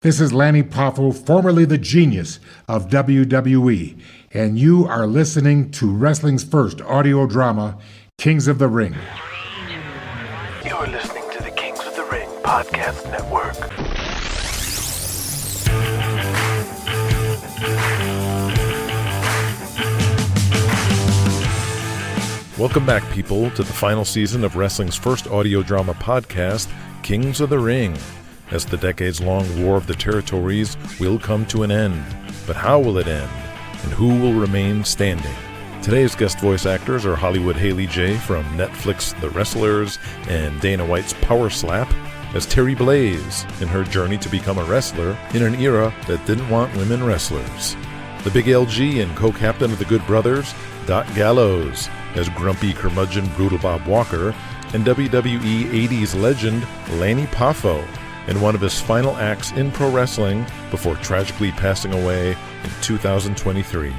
This is Lanny Poffo, formerly the genius of WWE, and you are listening to wrestling's first audio drama, Kings of the Ring. You are listening to the Kings of the Ring Podcast Network. Welcome back, people, to the final season of wrestling's first audio drama podcast, Kings of the Ring. As the decades-long War of the Territories will come to an end. But how will it end? And who will remain standing? Today's guest voice actors are Hollyhood Haley J from Netflix The Wrestlers and Dana White's Power Slap as Terri Blaze in her journey to become a wrestler in an era that didn't want women wrestlers. The Big LG and co-captain of the Good Brothers, Gallows, as grumpy curmudgeon Brutal Bob Walker, and WWE 80s legend Lanny Poffo in one of his final acts in pro wrestling before tragically passing away in 2023.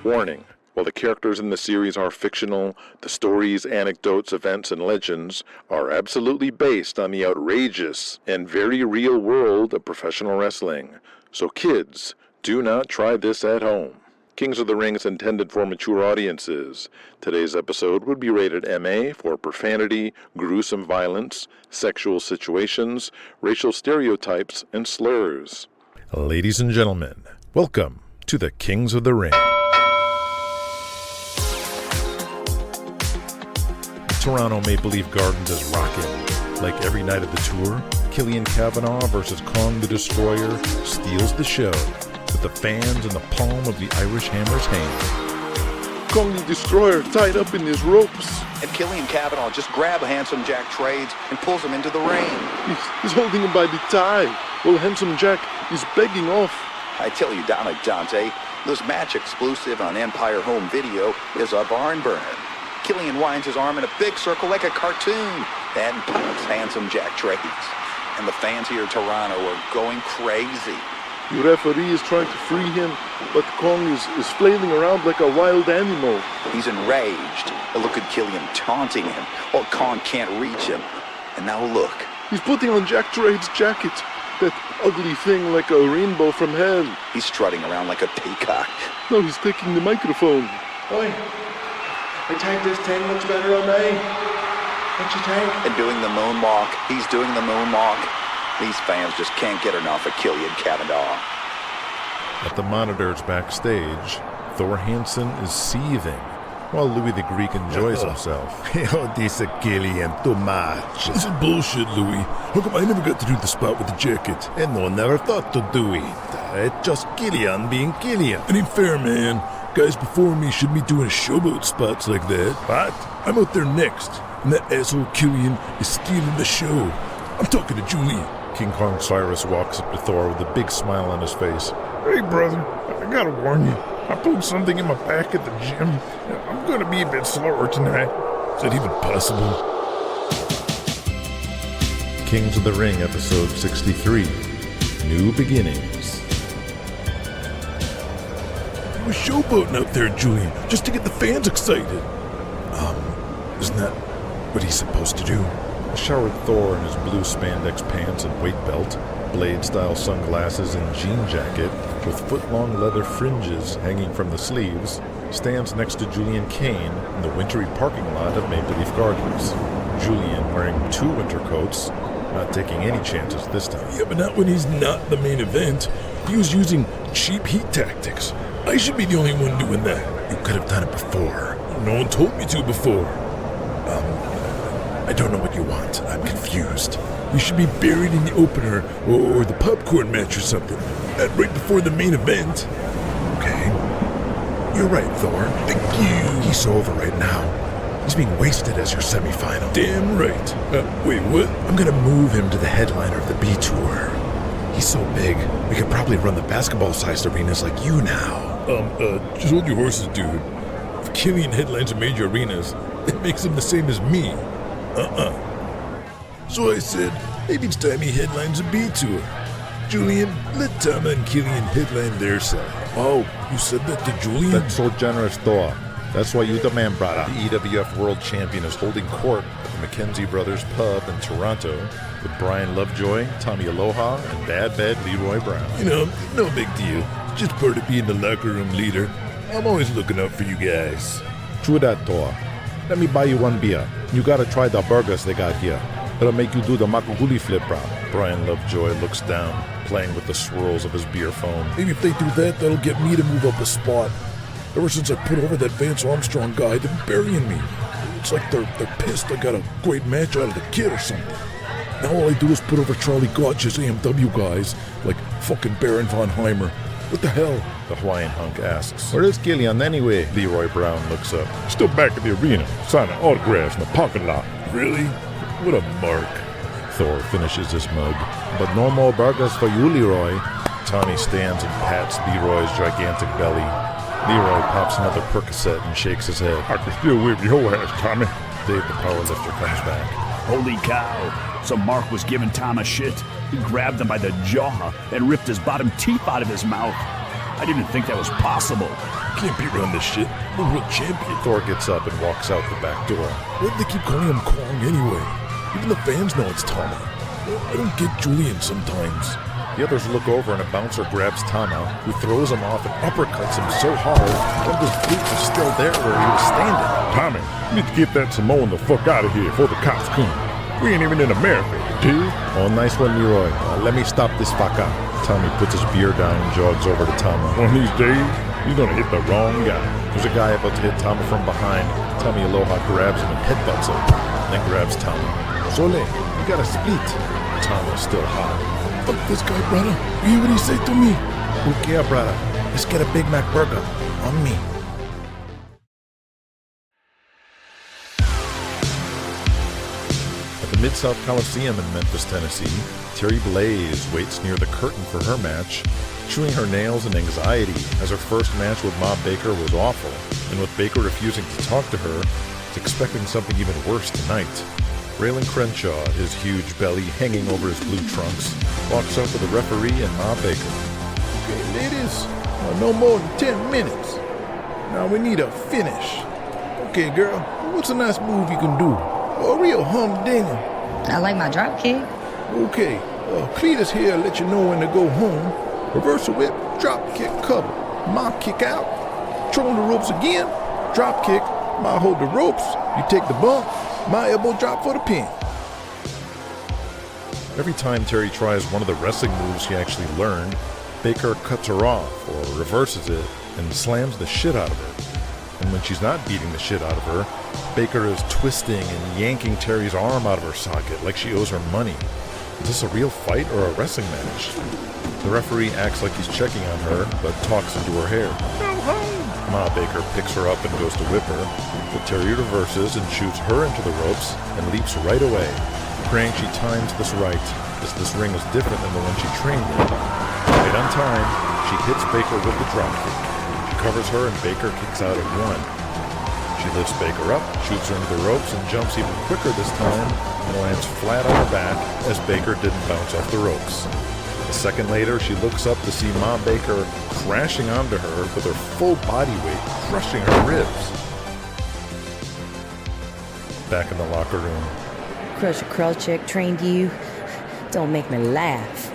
Warning: while the characters in the series are fictional, the stories, anecdotes, events, and legends are absolutely based on the outrageous and very real world of professional wrestling. So kids, do not try this at home. Kings of the Ring is intended for mature audiences. Today's episode would be rated MA for profanity, gruesome violence, sexual situations, racial stereotypes, and slurs. Ladies and gentlemen, welcome to the Kings of the Ring. Toronto Maple Leaf Gardens is rocking. Like every night of the tour, Killian Kavanagh versus Kong the Destroyer steals the show, with the fans in the palm of the Irish Hammer's hand. Kong the Destroyer tied up in his ropes. And Killian Kavanagh just grabs Handsome Jack trades and pulls him into the ring. He's holding him by the tie, while Handsome Jack is begging off. I tell you, Dante, this match exclusive on Empire Home Video is a barn burner. Killian winds his arm in a big circle like a cartoon, then pops Handsome Jack trades. And the fans here in Toronto are going crazy. The referee is trying to free him, but Kong is flailing around like a wild animal. He's enraged. Look at Killian taunting him, while Kong can't reach him. And now look. He's putting on Jack Trade's jacket, that ugly thing like a rainbow from hell. He's strutting around like a peacock. Now he's taking the microphone. Oi, I think this thing looks better on me. What you think? And doing the moonwalk. He's doing the moonwalk. These fans just can't get enough of Killian Kavanagh. At the monitors backstage, Thor Hansen is seething, while Louis the Greek enjoys himself. Oh, this is Killian too much. This is bullshit, Louis. How come I never got to do the spot with the jacket? And no one never thought to do it. It's just Killian being Killian. It ain't fair, man. Guys before me shouldn't be doing showboat spots like that. What? I'm out there next, and that asshole Killian is stealing the show. I'm talking to Julian. King Kong Cyrus walks up to Thor with a big smile on his face. Hey, brother, I gotta warn you. I pulled something in my back at the gym. I'm gonna be a bit slower tonight. Is that even possible? Kings of the Ring, episode 63, New Beginnings. You were showboating out there, Julian, just to get the fans excited. Isn't that what he's supposed to do? A showered Thor in his blue spandex pants and weight belt, blade-style sunglasses and jean jacket with foot-long leather fringes hanging from the sleeves, stands next to Julian Cain in the wintry parking lot of Maple Leaf Gardens. Julian wearing 2 winter coats, not taking any chances this time. Yeah, but not when he's not the main event. He was using cheap heat tactics. I should be the only one doing that. You could have done it before. No one told me to before. I don't know what you want. I'm confused. You should be buried in the opener or the popcorn match or something. Not right before the main event. Okay. You're right, Thor. Thank you. He's over right now. He's being wasted as your semifinal. Damn right. Wait, what? I'm gonna move him to the headliner of the B Tour. He's so big, we could probably run the basketball-sized arenas like you now. Just hold your horses, dude. If Killian headlines in major arenas, it makes him the same as me. So I said, maybe it's time he headlines a B Tour. Julian, let Tama and Killian headline their side. Oh, you said that to Julian? That's so generous, Thor. That's why you the man, brother. The EWF World Champion is holding court at the McKenzie Brothers Pub in Toronto with Brian Lovejoy, Tommy Aloha, and Bad Leroy Brown. You know, no big deal. Just part of being the locker room leader. I'm always looking out for you guys. True that, Thor. Let me buy you one beer. You gotta try the burgers they got here. It'll make you do the makuguli flip, bro. Brian Lovejoy looks down, playing with the swirls of his beer foam. Maybe if they do that, that'll get me to move up a spot. Ever since I put over that Vance Armstrong guy, they're burying me. It's like they're pissed I got a great match out of the kid or something. Now all I do is put over Charlie Gotch's AMW guys, like fucking Baron von Heimer. What the hell? The Hawaiian hunk asks. Where is Killian anyway? Leroy Brown looks up. Still back at the arena, signing autographs in the parking lot. Really? What a mark. Thor finishes his mug. But no more burgers for you, Leroy. Tommy stands and pats Leroy's gigantic belly. Leroy pops another Percocet and shakes his head. I can still whip your whole ass, Tommy. Dave the powerlifter comes back. Holy cow. So Mark was giving Tama shit. He grabbed him by the jaw and ripped his bottom teeth out of his mouth. I didn't think that was possible. Can't be around this shit. I'm a world champion. Thor gets up and walks out the back door. Why do they keep calling him Kong anyway? Even the fans know it's Tama. I don't get Julian sometimes. The others look over and a bouncer grabs Tama, who throws him off and uppercuts him so hard that his boot was still there where he was standing. Tommy, you need to get that Samoan the fuck out of here before the cops come. We ain't even in America, dude. Oh, nice one, Leroy. Let me stop this fucker. Tommy puts his beer down and jogs over to Tama. One of these days, you're gonna hit the wrong guy. There's a guy about to hit Tama from behind. Tommy Aloha grabs him and headbutts him, then grabs Tama. Sole, you gotta split. Tama's still hot. Fuck this guy, brother. You hear what he said to me? Okay, brother. Let's get a Big Mac burger. On me. At the Mid-South Coliseum in Memphis, Tennessee, Terri Blaze waits near the curtain for her match, chewing her nails in anxiety as her first match with Ma Baker was awful, and with Baker refusing to talk to her, is expecting something even worse tonight. Raylan Crenshaw, his huge belly hanging over his blue trunks, walks up to the referee and Ma Baker. Okay, ladies, no more than 10 minutes. Now we need a finish. Okay, girl, what's a nice move you can do? A real humdinger. I like my drop kick. Okay, Cletus here let you know when to go home. Reversal whip, drop kick, cover. Ma kick out. Trolling the ropes again, drop kick. Ma hold the ropes, you take the bump. My elbow drop for the pin. Every time Terri tries one of the wrestling moves she actually learned, Baker cuts her off or reverses it and slams the shit out of her. And when she's not beating the shit out of her, Baker is twisting and yanking Terri's arm out of her socket like she owes her money. Is this a real fight or a wrestling match? The referee acts like he's checking on her, but talks into her hair. Ma Baker picks her up and goes to whip her, but Terri reverses and shoots her into the ropes and leaps right away, praying she times this right, as this ring is different than the one she trained in. Right on time, she hits Baker with the dropkick. She covers her and Baker kicks out at one. She lifts Baker up, shoots her into the ropes, and jumps even quicker this time, and lands flat on her back as Baker didn't bounce off the ropes. A second later, she looks up to see Ma Baker crashing onto her with her full body weight, crushing her ribs. Back in the locker room. Crusher Krelchik trained you. Don't make me laugh.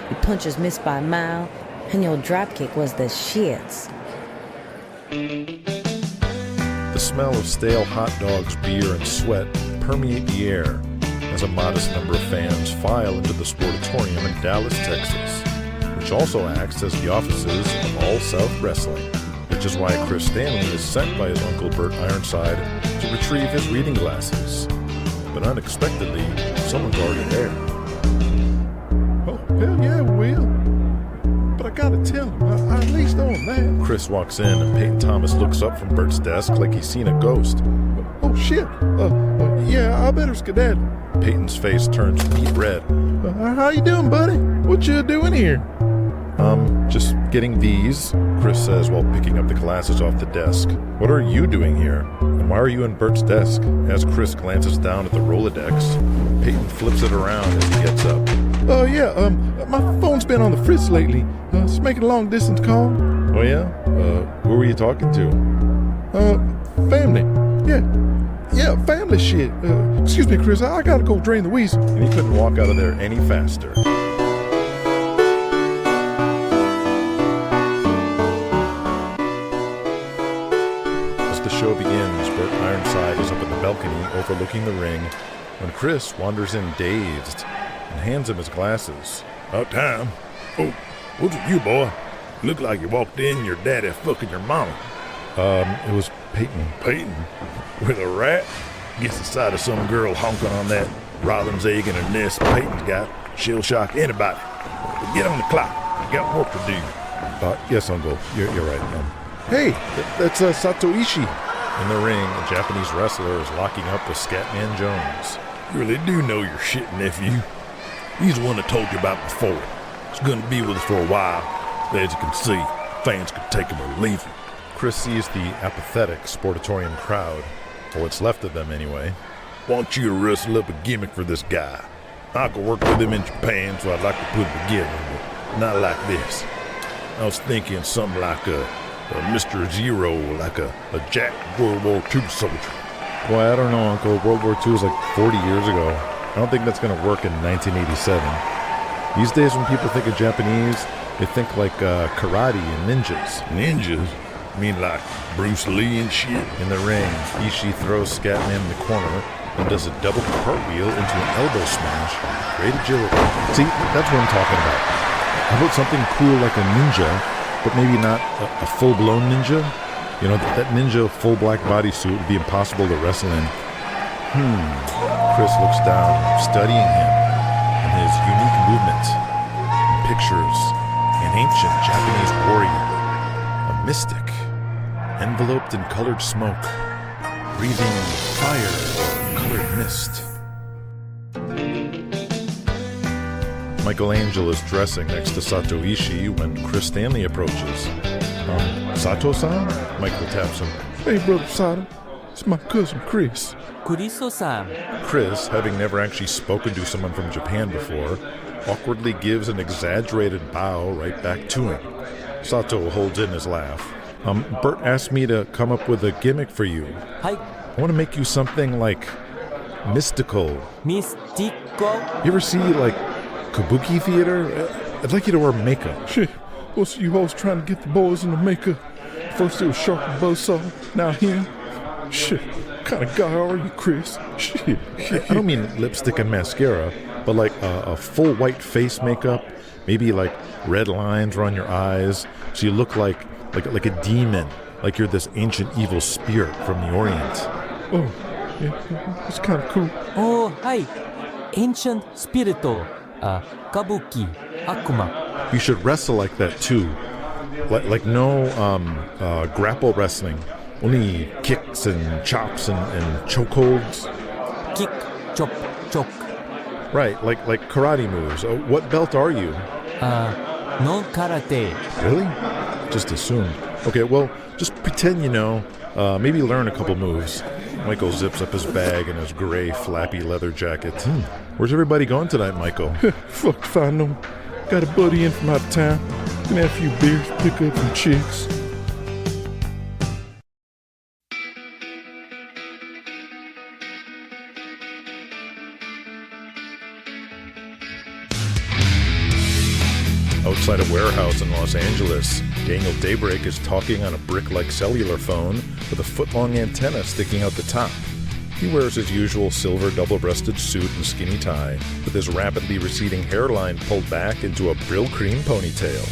Your punches missed by a mile, and your dropkick was the shits. The smell of stale hot dogs, beer, and sweat permeate the air as a modest number of fans file into the Sportatorium in Dallas, Texas, which also acts as the offices of All South Wrestling, which is why Criss Stanley is sent by his uncle Burt Ironside to retrieve his reading glasses. But unexpectedly, someone's already there. Oh, hell yeah, Will. But I gotta tell him, I at least owe him that. Criss walks in and Peyton Thomas looks up from Burt's desk like he's seen a ghost. Oh shit, yeah, I better skedaddle. Peyton's face turns deep red. How you doing, buddy? What you doing here? Just getting these, Criss says while picking up the glasses off the desk. What are you doing here? And why are you in Burt's desk? As Criss glances down at the Rolodex, Peyton flips it around as he gets up. My phone's been on the fritz lately. Just making a long distance call. Oh yeah? Who were you talking to? family. Yeah, family shit. Excuse me, Chris, I gotta go drain the weasel. And he couldn't walk out of there any faster. As the show begins, Burt Ironside is up at the balcony overlooking the ring when Criss wanders in dazed and hands him his glasses. About time. Oh, what's with you, boy? Look like you walked in, your daddy fucking your mama. It was Peyton. Peyton? With a rat? Gets the sight of some girl honking on that robin's egg in her nest Peyton's got. She'll shock anybody. But get on the clock. I got work to do. Yes, Uncle. You're right. Hey, that's Sato Ishii. In the ring, a Japanese wrestler is locking up with Scatman Jones. You really do know your shit, nephew. He's the one I told you about before. He's gonna be with us for a while. As you can see, fans could take him or leave him. Criss sees the apathetic Sportatorium crowd, or what's left of them anyway. Want you to wrestle up a gimmick for this guy. I could work with him in Japan, so I'd like to put it together, but not like this. I was thinking something like a Mr. Zero, like a Jack World War II soldier. Boy, I don't know, Uncle. World War II was like 40 years ago. I don't think that's going to work in 1987. These days when people think of Japanese, they think like karate and ninjas. Ninjas? You mean like Bruce Lee and shit? In the ring, Ishii throws Scatman in the corner and does a double cartwheel into an elbow smash. Great agility. See, that's what I'm talking about. How about something cool like a ninja, but maybe not a full-blown ninja? You know, that ninja full black bodysuit would be impossible to wrestle in. Criss looks down, studying him and his unique movement. Pictures an ancient Japanese warrior, a mystic, enveloped in colored smoke, breathing fire or colored mist. Michelangelo is dressing next to Sato Ishii when Criss Stanley approaches. Sato-san? Michael taps him. Hey, Brother Sato. It's my cousin, Criss. Kuriso-san. Criss, having never actually spoken to someone from Japan before, awkwardly gives an exaggerated bow right back to him. Sato holds in his laugh. Burt asked me to come up with a gimmick for you. Hi. I want to make you something like mystical. Mystical? You ever see, like, kabuki theater? I'd like you to wear makeup. Shit. What's you always trying to get the boys in the makeup? First it was Shark and Buzzsaw, now him. Shit. What kind of guy are you, Criss? Shit. I don't mean lipstick and mascara, but like a full white face makeup, maybe like red lines around your eyes, so you look like a demon, like you're this ancient evil spirit from the Orient. Oh, yeah, it's kind of cool. Oh, hi. Ancient spirito. Kabuki. Akuma. You should wrestle like that too. Like no grapple wrestling. Only kicks and chops and chokeholds. Kick, chop, choke. Right, like karate moves. What belt are you? Non-karate. Really? Just assumed. Okay, well, just pretend you know. Maybe learn a couple moves. Michael zips up his bag in his gray, flappy leather jacket. Where's everybody going tonight, Michael? Fuck if I know. Got a buddy in from out of town. Gonna have a few beers, pick up some chicks. Outside a warehouse in Los Angeles, Daniel Daybreak is talking on a brick-like cellular phone with a foot-long antenna sticking out the top. He wears his usual silver double-breasted suit and skinny tie, with his rapidly receding hairline pulled back into a Brill Cream ponytail.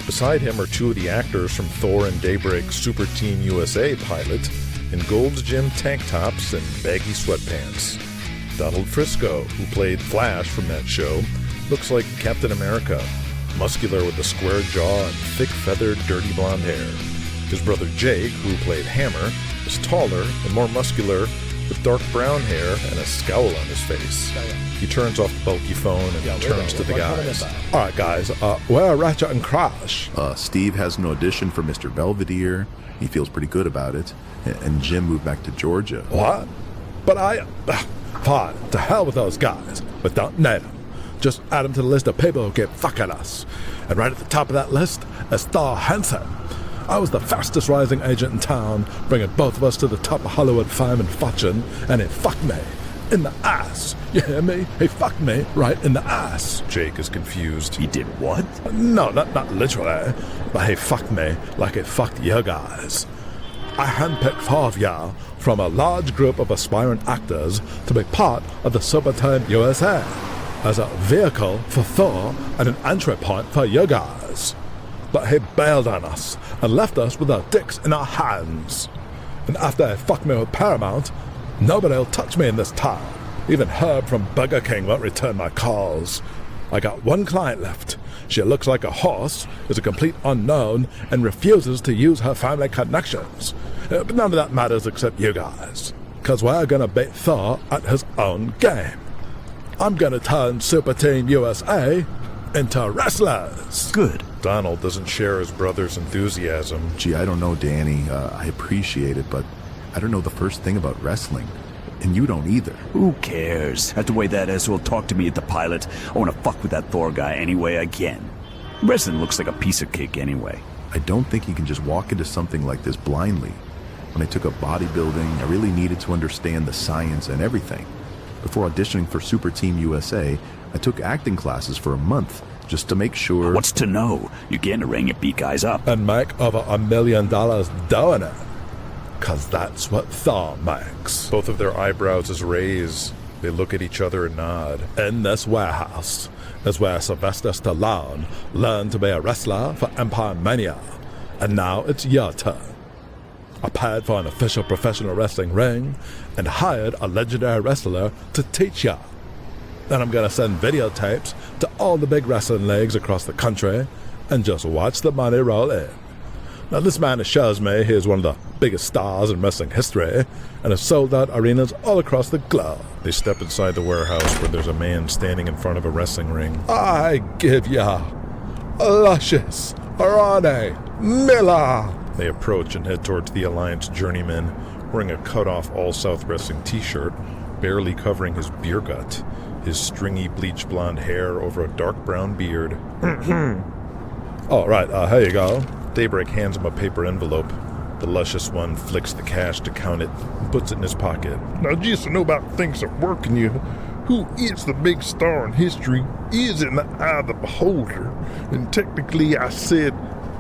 Beside him are two of the actors from Thor and Daybreak's Super Team USA pilot in Gold's Gym tank tops and baggy sweatpants. Donald Frisco, who played Flash from that show, looks like Captain America, muscular with a square jaw and thick feathered dirty blonde hair. His brother Jake, who played Hammer, is taller and more muscular with dark brown hair and a scowl on his face. He turns off the bulky phone and turns to the guys. All right, guys, where are Ratchet and Crash? Steve has an audition for Mr. Belvedere. He feels pretty good about it. And Jim moved back to Georgia. What? But fine, to hell with those guys. But don't need them. Just add them to the list of people who keep fucking us. And right at the top of that list is Thor Hansen. I was the fastest rising agent in town, bringing both of us to the top of Hollywood fame and fortune, and he fucked me. In the ass. You hear me? He fucked me right in the ass. Jake is confused. He did what? No, not literally, but he fucked me like he fucked you guys. I handpicked 4 of y'all from a large group of aspiring actors to be part of the Super Team USA as a vehicle for Thor and an entry point for you guys. But he bailed on us and left us with our dicks in our hands. And after he fucked me with Paramount, nobody'll touch me in this town. Even Herb from Burger King won't return my calls. I got one client left. She looks like a horse, is a complete unknown, and refuses to use her family connections. But none of that matters except you guys. Because we're gonna beat Thor at his own game. I'm gonna turn Super Team USA into wrestlers. Good. Donald doesn't share his brother's enthusiasm. Gee, I don't know, Danny. I appreciate it, but I don't know the first thing about wrestling. And you don't either. Who cares? After the way that asshole talked to me at the pilot, I want to fuck with that Thor guy any way I can. Wrestling looks like a piece of cake anyway. I don't think you can just walk into something like this blindly. When I took up bodybuilding, I really needed to understand the science and everything. Before auditioning for Super Team USA, I took acting classes for a month just to make sure... What's to know? You get in the ring and beat guys up. And make over $1 million doing it. 'Cause that's what Thor makes. Both of their eyebrows is raised. They look at each other and nod. In this warehouse is where Sylvester Stallone learned to be a wrestler for Empire-Mania. And now it's your turn. I paid for an official professional wrestling ring and hired a legendary wrestler to teach ya. Then I'm gonna send videotapes to all the big wrestling leagues across the country and just watch the money roll in. Now this man assures me he is one of the biggest stars in wrestling history and has sold out arenas all across the globe. They step inside the warehouse where there's a man standing in front of a wrestling ring. I give ya Luscious Ronnie Miller. They approach and head towards the Alliance journeyman, wearing a cut-off All-South Wrestling t-shirt, barely covering his beer gut, his stringy bleach blonde hair over a dark brown beard. All right, here you go. Daybreak hands him a paper envelope. The luscious one flicks the cash to count it and puts it in his pocket. Now, just to know about things that work in you, who is the big star in history is in the eye of the beholder. And technically, I said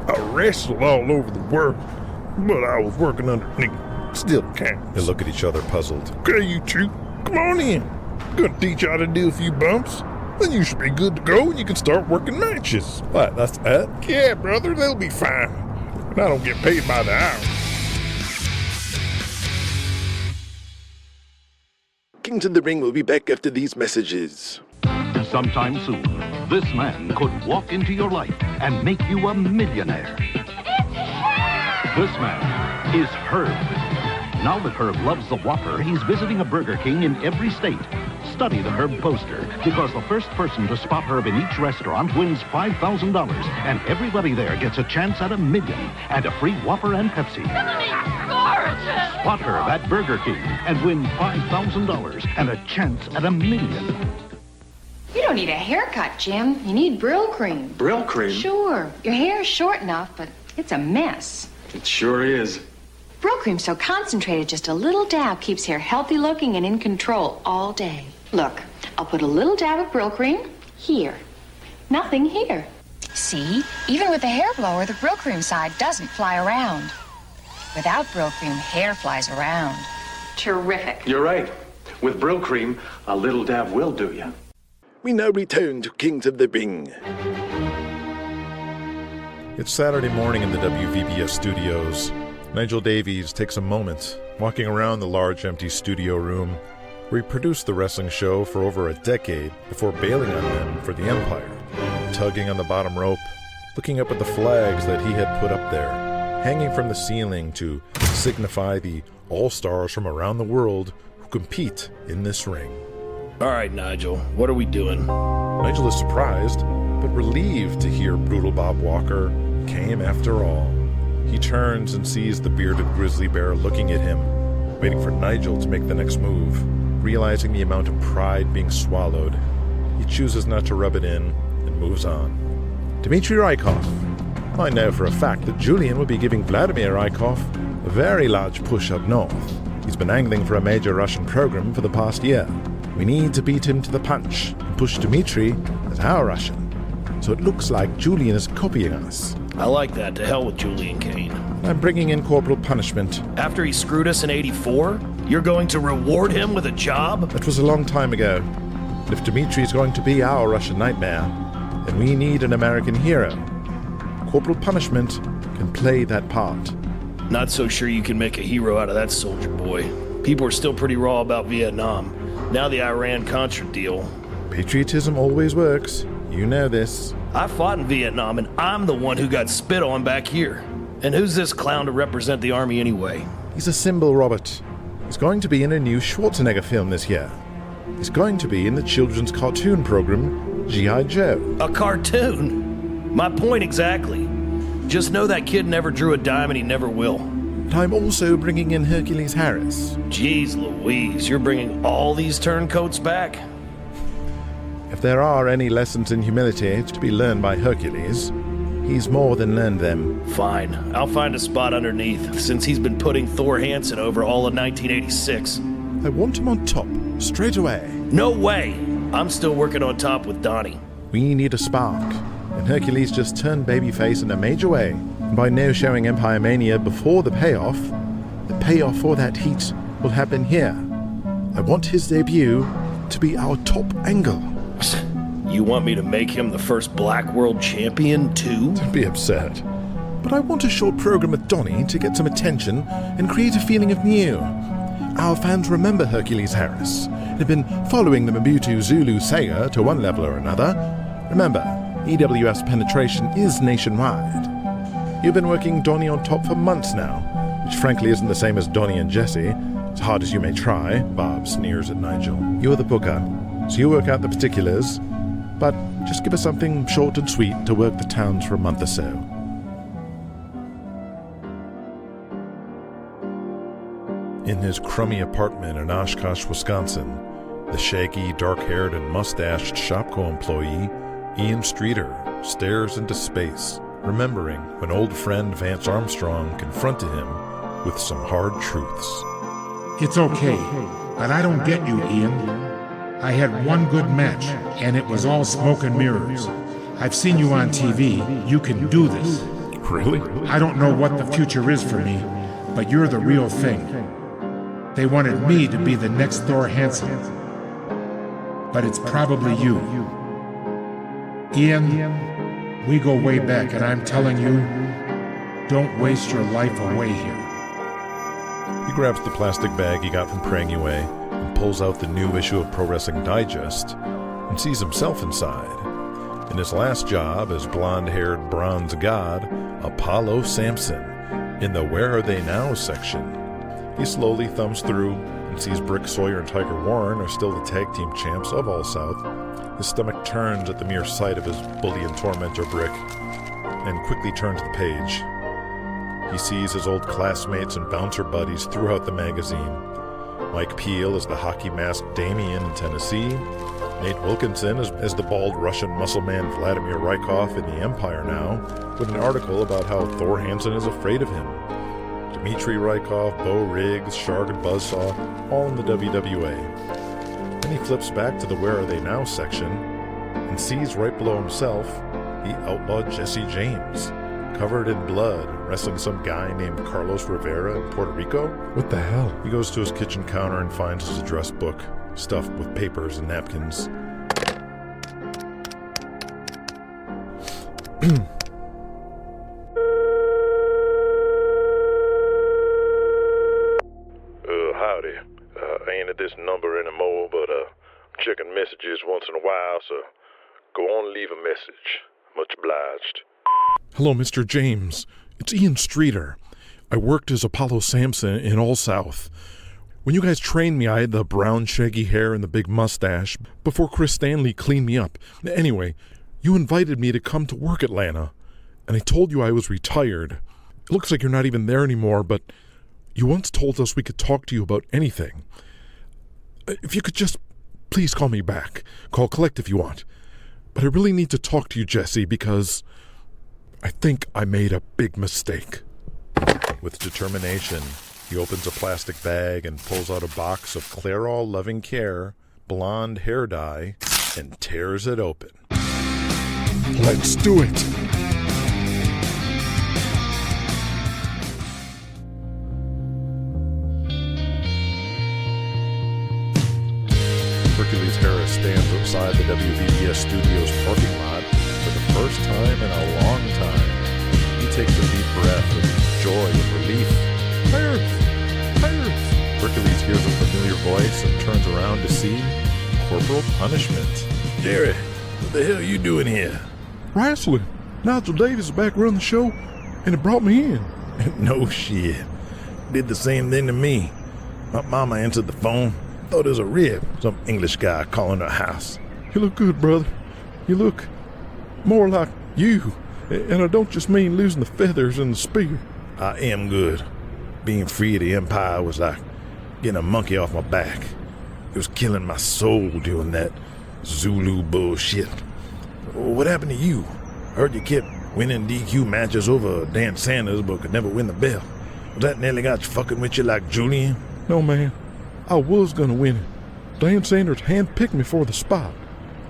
I wrestled all over the world, but I was working underneath. Still counts. They look at each other puzzled. Okay, you two, come on in. I'm gonna teach you how to do a few bumps. Then you should be good to go and you can start working matches. What, that's it? Yeah, brother, they'll be fine. And I don't get paid by the hour. Kings in the Ring will be back after these messages. Sometime soon, this man could walk into your life and make you a millionaire. This man is Herb. Now that Herb loves the Whopper, he's visiting a Burger King in every state. Study the Herb poster, because the first person to spot Herb in each restaurant wins $5,000, and everybody there gets a chance at $1 million and a free Whopper and Pepsi. Gorgeous! Spot Herb at Burger King and win $5,000 and a chance at $1 million. You don't need a haircut, Jim. You need Brill Cream. Brill Cream? Sure. Your hair's short enough, but it's a mess. It sure is. Brill Cream's so concentrated, just a little dab keeps hair healthy looking and in control all day. Look, I'll put a little dab of Brill Cream here. Nothing here. See? Even with the hair blower, the Brill Cream side doesn't fly around. Without Brill Cream, hair flies around. Terrific. You're right. With Brill Cream, a little dab will do you. We now return to Kings of the Ring. It's Saturday morning in the WVBS studios. Nigel Davies takes a moment, walking around the large empty studio room where he produced the wrestling show for over a decade before bailing on them for the Empire, tugging on the bottom rope, looking up at the flags that he had put up there, hanging from the ceiling to signify the all-stars from around the world who compete in this ring. All right, Nigel, what are we doing? Nigel is surprised, but relieved to hear Brutal Bob Walker came after all. He turns and sees the bearded grizzly bear looking at him, waiting for Nigel to make the next move. Realizing the amount of pride being swallowed, he chooses not to rub it in and moves on. Dmitry Rykov, I know for a fact that Julian will be giving Vladimir Rykov a very large push up north. He's been angling for a major Russian program for the past year. We need to beat him to the punch and push Dmitri as our Russian. So it looks like Julian is copying us. I like that. To hell with Julian Cain. I'm bringing in corporal punishment. After he screwed us in '84, you're going to reward him with a job? That was a long time ago. If Dmitri is going to be our Russian nightmare, then we need an American hero. Corporal punishment can play that part. Not so sure you can make a hero out of that soldier boy. People are still pretty raw about Vietnam. Now the Iran-Contra deal. Patriotism always works. You know this. I fought in Vietnam, and I'm the one who got spit on back here. And who's this clown to represent the Army anyway? He's a symbol, Robert. He's going to be in a new Schwarzenegger film this year. He's going to be in the children's cartoon program, G.I. Joe. A cartoon? My point exactly. Just know that kid never drew a dime and he never will. But I'm also bringing in Hercules Harris. Jeez Louise, you're bringing all these turncoats back? If there are any lessons in humility to be learned by Hercules, he's more than learned them. Fine. I'll find a spot underneath, since he's been putting Thor Hansen over all of 1986. I want him on top, straight away. No way! I'm still working on top with Donnie. We need a spark. And Hercules just turned babyface in a major way. And by no showing Empire-Mania before the payoff for that heat will happen here. I want his debut to be our top angle. You want me to make him the first Black World Champion, too? Don't be upset. But I want a short program with Donnie to get some attention and create a feeling of new. Our fans remember Hercules Harris and have been following the M'Butu Zulu saga to one level or another. Remember, EWS penetration is nationwide. You've been working Donnie on top for months now, which frankly isn't the same as Donnie and Jesse. As hard as you may try, Bob sneers at Nigel. You're the booker, so you work out the particulars, but just give us something short and sweet to work the towns for a month or so. In his crummy apartment in Oshkosh, Wisconsin, the shaggy, dark-haired, and mustached Shopko employee, Ian Streeter, stares into space, remembering when old friend Vance Armstrong confronted him with some hard truths. It's okay, but I don't get you, Ian. I had one good match, and it was all smoke and mirrors. I've seen you on TV. You can do this. Really? I don't know what the future is for me, but you're the real thing. They wanted me to be the next Thor Hansen, but it's probably you. Ian, we go way back, and I'm telling you, don't waste your life away here. He grabs the plastic bag he got from praying away and pulls out the new issue of Pro Wrestling Digest and sees himself inside. In his last job as blonde-haired bronze god, Apollo Sampson, in the Where Are They Now section. He slowly thumbs through and sees Brick Sawyer and Tiger Warren are still the tag team champs of All South. His stomach turns at the mere sight of his bully and tormentor Brick, and quickly turns the page. He sees his old classmates and bouncer buddies throughout the magazine. Mike Peel as the hockey-masked Damien in Tennessee, Nate Wilkinson as the bald Russian muscle man Vladimir Rykov in the Empire Now, with an article about how Thor Hansen is afraid of him. Dmitri Rykov, Bo Riggs, Shark and Buzzsaw, all in the WWA. Then he flips back to the Where Are They Now section and sees right below himself the outlaw Jesse James, covered in blood, wrestling some guy named Carlos Rivera in Puerto Rico. What the hell? He goes to his kitchen counter and finds his address book, stuffed with papers and napkins. Howdy. I ain't at this number anymore, but I'm checking messages once in a while, so go on and leave a message. Much obliged. Hello, Mr. James. It's Ian Streeter. I worked as Apollo Sampson in All South. When you guys trained me, I had the brown shaggy hair and the big mustache before Criss Stanley cleaned me up. Anyway, you invited me to come to work Atlanta, and I told you I was retired. It looks like you're not even there anymore, but you once told us we could talk to you about anything. If you could just please call me back. Call Collect if you want. But I really need to talk to you, Jesse, because I think I made a big mistake. With determination, he opens a plastic bag and pulls out a box of Clairol Loving Care blonde hair dye and tears it open. Let's do it. Hercules Harris stands outside the WVBS Studios parking lot for the first time in a long time. He takes a deep breath with joy and relief. Harris! Harris! Hercules hears a familiar voice and turns around to see Corporal Punishment. Jerry, what the hell are you doing here? Wrestling. Nigel Davies is back running the show, and it brought me in. No shit. Did the same thing to me. My mama answered the phone. Thought it was a rib. Some English guy calling her house. You look good, brother. You look more like you. And I don't just mean losing the feathers and the spear. I am good. Being free of the Empire was like getting a monkey off my back. It was killing my soul doing that Zulu bullshit. What happened to you? I heard you kept winning DQ matches over Dan Sanders but could never win the belt. Was that nearly got you fucking with you like Julian? No, man. I was gonna win it. Dan Sanders handpicked me for the spot.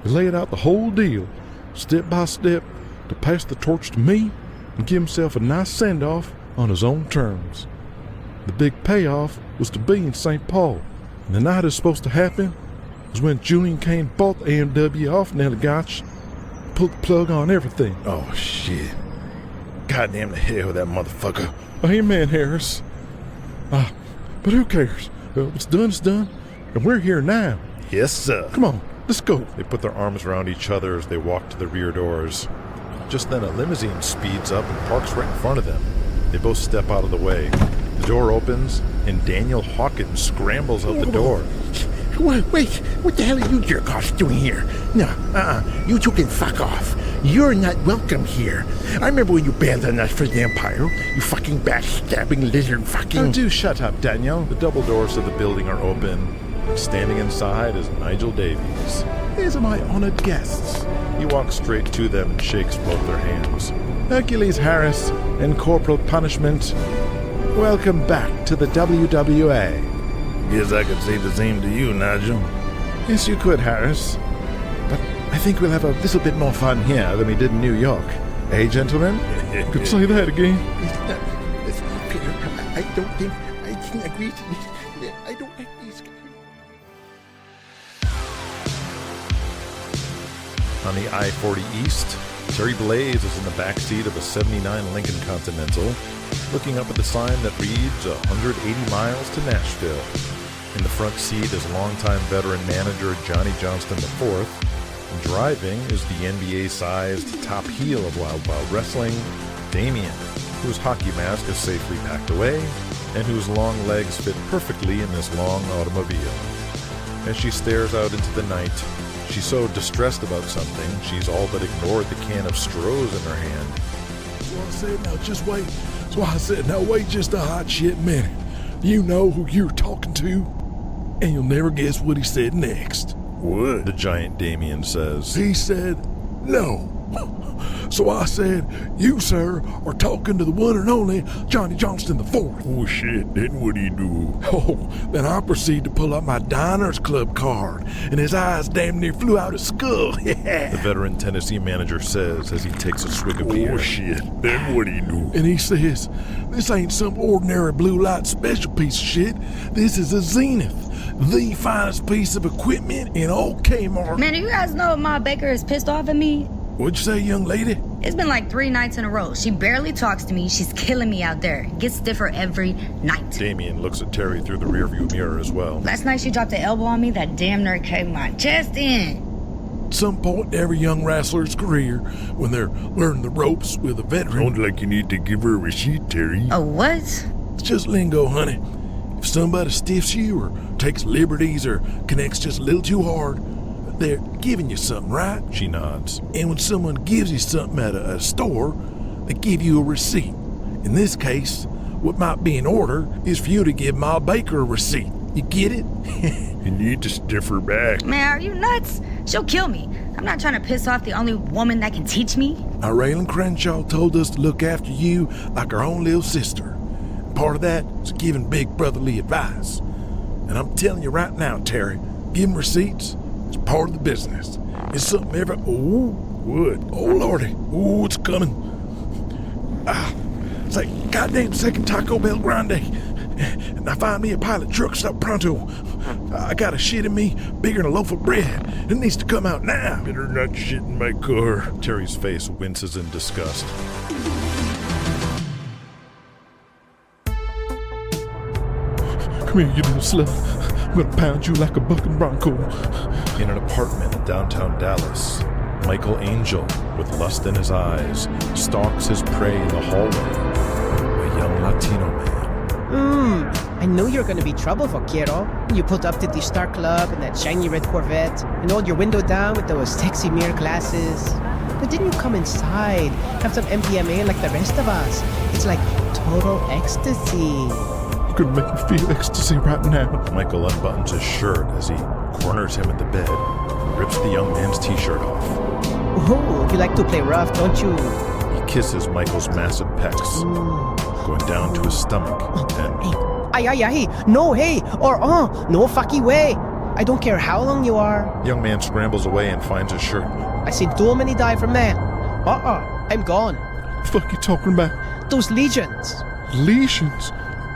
He laid out the whole deal, step by step, to pass the torch to me and give himself a nice send-off on his own terms. The big payoff was to be in St. Paul, and the night it was supposed to happen was when Julian Cain bought the AMW off Nelly Gotch, pulled the plug on everything. Oh, shit. Goddamn the hell with that motherfucker. Amen, Harris. But who cares? What's done is done, and we're here now. Yes, sir. Come on, let's go. They put their arms around each other as they walk to the rear doors. Just then a limousine speeds up and parks right in front of them. They both step out of the way. The door opens, and Daniel Hawkins scrambles out the door. Wait, what the hell are you jerk-offs doing here? No, you two can fuck off. You're not welcome here. I remember when you bailed on us for the Empire. You fucking backstabbing lizard fucking... Oh, do shut up, Daniel. The double doors of the building are open, and standing inside is Nigel Davies. These are my honored guests. He walks straight to them and shakes both their hands. Hercules Harris and Corporal Punishment, welcome back to the WWA. Guess I could say the same to you, Nigel. Yes, you could, Harris. But I think we'll have a little bit more fun here than we did in New York. Eh, gentlemen? Could say that again. I don't think I can agree to this. I don't like these guys. On the I-40 East, Terri Blaze is in the backseat of a '79 Lincoln Continental, looking up at the sign that reads 180 miles to Nashville. In the front seat is longtime veteran manager Johnny Johnston IV, and driving is the NBA-sized top heel of Wild Wild Wrestling, Damien, whose hockey mask is safely packed away, and whose long legs fit perfectly in this long automobile. As she stares out into the night, she's so distressed about something, she's all but ignored the can of Stroh's in her hand. So I said, now just wait. So I said, now wait just a hot shit minute. You know who you're talking to, and you'll never guess what he said next. What? The giant Damien says. He said, no. So I said, you, sir, are talking to the one and only Johnny Johnston IV. Oh, shit. Then what'd he do? Oh, then I proceeded to pull up my Diners Club card, and his eyes damn near flew out his skull. The veteran Tennessee manager says as he takes a swig of beer. Oh, shit. Then what'd he do? And he says, this ain't some ordinary blue light special piece of shit. This is a Zenith, the finest piece of equipment in old Kmart. Man, do you guys know Ma Baker is pissed off at me? What'd you say, young lady? It's been like 3 nights in a row. She barely talks to me. She's killing me out there. Gets stiffer every night. Damien looks at Terri through the rearview mirror as well. Last night she dropped an elbow on me that damn near caved my chest in. At some point in every young wrestler's career, when they're learning the ropes with a veteran... Sounds like you need to give her a receipt, Terri. A what? It's just lingo, honey. If somebody stiffs you or takes liberties or connects just a little too hard, they're giving you something, right? She nods. And when someone gives you something at a store, they give you a receipt. In this case, what might be in order is for you to give Ma Baker a receipt. You get it? You need to stiff her back. Man, are you nuts? She'll kill me. I'm not trying to piss off the only woman that can teach me. Now, Raylan Crenshaw told us to look after you like our own little sister. Part of that is giving big brotherly advice. And I'm telling you right now, Terry, giving receipts is part of the business. It's something wood. Oh, Lordy. Ooh, it's coming. It's like goddamn second Taco Bell Grande. Now find me a pilot truck, stop pronto. I got a shit in me bigger than a loaf of bread. It needs to come out now. Better not shit in my car. Terry's face winces in disgust. Come here, you little slut. I'm gonna pound you like a bucking bronco. In an apartment in downtown Dallas, Michael Angel, with lust in his eyes, stalks his prey in the hallway. A young Latino man. I knew you were gonna be trouble, vaquero. You pulled up to the Star Club in that shiny red Corvette and rolled your window down with those sexy mirror glasses. But didn't you come inside, have some MDMA like the rest of us? It's like total ecstasy. You're gonna make me feel ecstasy right now. Michael unbuttons his shirt as he corners him at the bed and rips the young man's t-shirt off. Ooh, you like to play rough, don't you? He kisses Michael's massive pecs, going down to his stomach, and... Ay, no, hey, or no fucking way. I don't care how long you are. Young man scrambles away and finds his shirt. I seen too many die from that. I'm gone. The fuck you talking about? Those legions. Legions?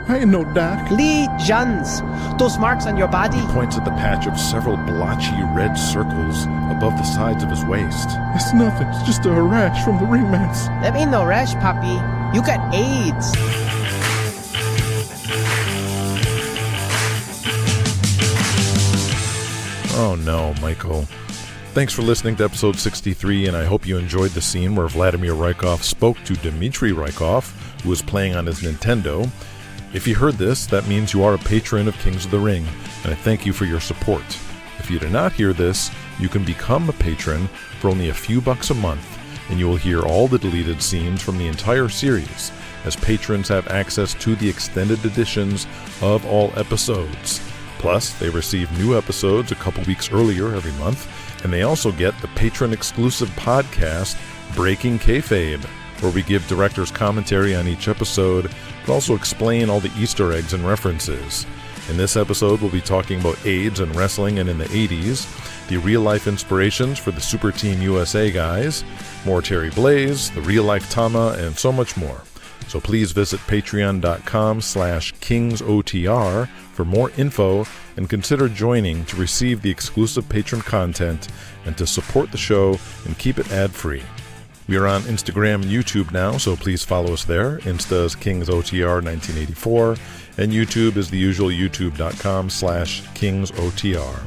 I ain't no doc. Legions. Those marks on your body. He points at the patch of several blotchy red circles above the sides of his waist. It's nothing. It's just a rash from the ring mats. That ain't no rash, Poppy. You got AIDS. Oh no, Michael. Thanks for listening to episode 63, and I hope you enjoyed the scene where Vladimir Rykov spoke to Dmitry Rykov, who was playing on his Nintendo. If you heard this, that means you are a patron of Kings of the Ring, and I thank you for your support. If you did not hear this, you can become a patron for only a few bucks a month, and you will hear all the deleted scenes from the entire series, as patrons have access to the extended editions of all episodes. Plus, they receive new episodes a couple weeks earlier every month, and they also get the patron-exclusive podcast, Breaking Kayfabe, where we give director's commentary on each episode, but also explain all the Easter eggs and references. In this episode, we'll be talking about AIDS and wrestling and in the 80s, the real-life inspirations for the Super Team USA guys, more Terri Blaze, the real-life Tama, and so much more. So please visit patreon.com/KingsOTR for more info and consider joining to receive the exclusive patron content and to support the show and keep it ad-free. We are on Instagram and YouTube now, so please follow us there. Insta is KingsOTR1984, and YouTube is the usual youtube.com/KingsOTR.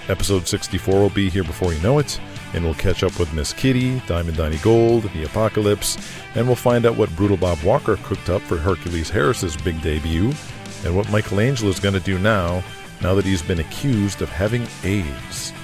Episode 64 will be here before you know it, and we'll catch up with Miss Kitty, Diamond Donnie Gold, the Apocalypse, and we'll find out what Brutal Bob Walker cooked up for Hercules Harris's big debut, and what Michael Angel is going to do now that he's been accused of having AIDS.